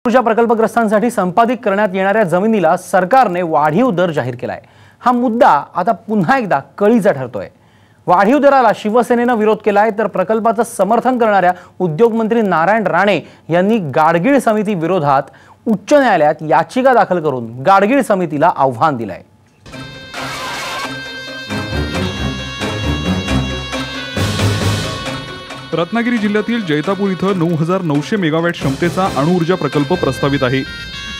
ऊर्जा प्रकल्पग्रस्तांसाठी संपादित करण्यात येणाऱ्या जमिनीला सरकारने वाढीव दर जाहीर केलाय। हा मुद्दा आता पुन्हा एकदा कळीचा ठरतोय। वाढीव दराला शिवसेनेने विरोध केलाय, तर प्रकल्पाचं समर्थन करणाऱ्या उद्योगमंत्री नारायण राणे यांनी गाडगीळ समिती विरोधात उच्च न्यायालयात याचिका दाखल करून गाडगीळ समितीला आव्हान दिलंय। रत्नागिरी जिल्ह्यातील जैतापूर इथं 9900 मेगावॅट क्षमतेचा अणुऊर्जा प्रकल्प प्रस्तावित आहे।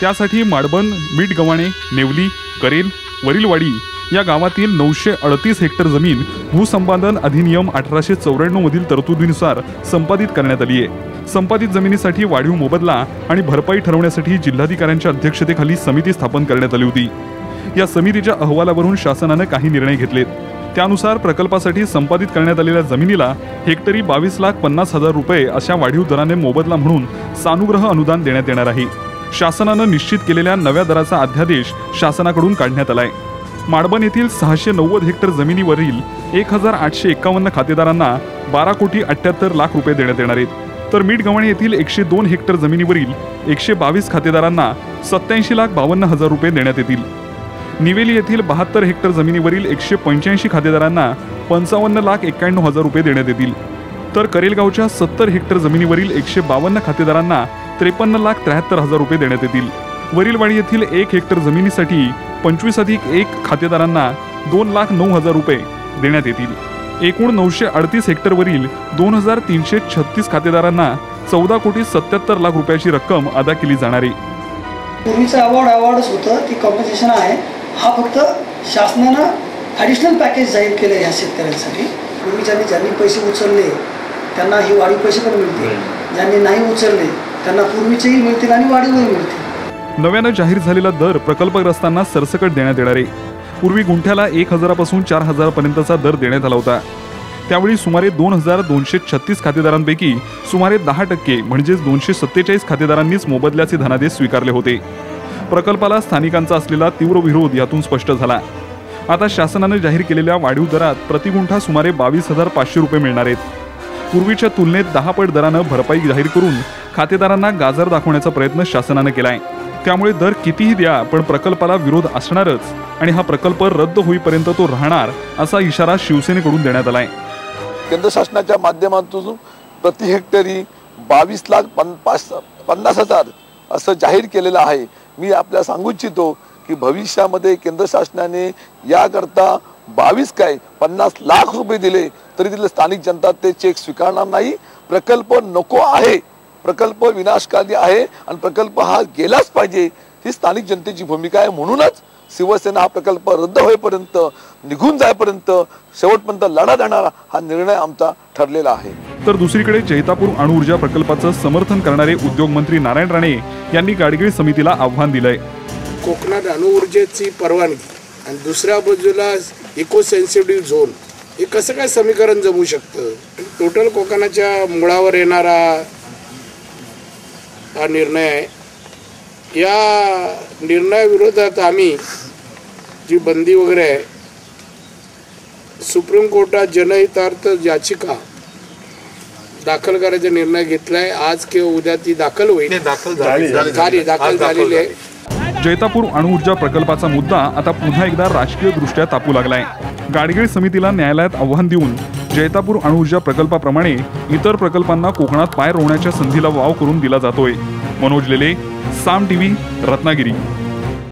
त्यासाठी माडबन, मीठगव्हाणे, नेवली, करेल, वरीलवाडी या गावातील 938 हेक्टर जमीन भूसंपादन अधिनियम 1894 मधील तरतुदीनुसार संपादित करण्यात आली आहे। संपादित जमिनीसाठी वाढीव मोबदला आणि भरपाई ठरवण्यासाठी जिल्हाधिकाऱ्यांच्या अध्यक्षतेखाली समिती स्थापन करण्यात आली होती। या समितीच्या अहवालावरून शासनाने काही निर्णय घेतलेत। त्यानुसार प्रकल्पासाठी संपादित करण्यात आलेल्या जमिनीला हेक्टरी 22,50,000 रुपये अशा वाढीव दराने मोबदला म्हणून सानुग्रह अनुदान देण्यात येणार आहे। शासनाने निश्चित केलेल्या नव्या दराचा अध्यादेश शासनाकडून काढण्यात आलाय। माडबन येथील 690 हेक्टर जमिनीवरील 1851 खातेदारांना 12,78,00,000 रुपये देण्यात येणार आहेत, तर मीठगव्हाणे येथील 102 हेक्टर जमिनीवरील 122 खातेदारांना 87,52,000 रुपये देण्यात येतील। निवेली येथील 72 हेक्टर जमिनीवरील 185 खातेदारांना 55,91,000 रुपये देण्यात येतील, तर करेलगावच्या 70 हेक्टर जमिनीवरील 152 खातेदारांना 53,73,000 रुपये देण्यात येतील। वरीलवाडी येथील 1 हेक्टर जमिनीसाठी 25+1 खातेदारांना 2,09,000 रुपये देण्यात येतील। एकूण 938 हेक्टरवरील 2,336 खातेदारांना 14,77,00,000 रुपयाची रक्कम अदा केली जाणार आहे। पूर्वीचं अवॉर्डच होतं, ती कॉम्पन्सेशन आहे। हा फक्त शासनानं ॲडिशनल पॅकेज जाहीर केलं या शेतकऱ्यांसाठी। पूर्वी ज्यांनी पैसे उचलले त्यांना ही वाढीव पैसे पण मिळतील, ज्यांनी नाही उचलले त्यांना पूर्वीचेही मिळतील आणि वाढीवही मिळतील। नव्यानं जाहीर झालेला दर प्रकल्पग्रस्तांना सरसकट देण्यात येणार आहे। पूर्वी गुंठ्याला 1,000 पासून 4,000 पर्यंतचा दर देण्यात आला होता। त्यावेळी सुमारे 2,236 खातेदारांपैकी सुमारे 10% म्हणजेच 247 खातेदारांनीच मोबदल्याचे धनादेश स्वीकारले होते। प्रकल्पाला स्थानिकांचा असलेला तीव्र विरोध यातून स्पष्ट झाला। आता शासनाने जाहीर केलेल्या वाढीव दरात प्रतिगुंठा सुमारे 22,500 रुपये मिळणार आहेत। पूर्वीच्या तुलनेत 10 पट दरानं भरपाई जाहीर करून खातेदारांना गाजर दाखवण्याचा प्रयत्न शासनाने केलाय। त्यामुळे दर कितीही द्या, पण प्रकल्पाला विरोध असणारच आणि हा प्रकल्प रद्द होईपर्यंत तो राहणार असा इशारा शिवसेनेकडून देण्यात आलाय। केंद्र शासनाच्या माध्यमातून प्रति हेक्टरी 22,50,000 असं जाहीर केलेलं आहे। मी आपल्याला सांगू इच्छितो की भविष्यामध्ये केंद्र शासनाने याकरता 50 लाख रुपये दिले तरी तिथले स्थानिक जनता ते चेक स्वीकारणार नाही। प्रकल्प नको आहे, प्रकल्प विनाशकारी आहे आणि प्रकल्प हा गेलाच पाहिजे, ही स्थानिक जनतेची भूमिका आहे। म्हणूनच शिवसेना हा प्रकल्प रद्द होईपर्यंत, निघून जाईपर्यंत शेवटपर्यंत लढा देणारा हा निर्णय आमचा ठरलेला आहे। तर दुसरीकडे जैतापूर अणुऊर्जा प्रकल्पाचं समर्थन करणारे उद्योगमंत्री नारायण राणे यांनी गाडगीळ समितीला आव्हान दिलंय। कोकणात अणुऊर्जेची परवानगी आणि दुसऱ्या बाजूला इको सेन्सिटिव्ह झोन, हे कसं काय समीकरण जमू शकतं? टोटल कोकणाच्या मुळावर येणारा हा निर्णय आहे। या निर्णयाविरोधात आम्ही जी बंदी वगैरे आहे, सुप्रीम कोर्टात जनहितार्थ याचिका दाखल करायचा निर्णय घेतलाय। आज किंवा उद्या ती दाखल होईल, दाखल झालेली आहे। जैतापूर अणुऊर्जा प्रकल्पाचा मुद्दा आता पुन्हा एकदा राजकीय दृष्ट्या तापू लागलाय। गाडगीळ समितीला न्यायालयात आव्हान देऊन जैतापूर अणुऊर्जा प्रकल्पाप्रमाणे इतर प्रकल्पांना कोकणात पाय रोवण्याच्या संधीला वाव करून दिला जातोय। मनोज लेले, साम टीव्ही, रत्नागिरी।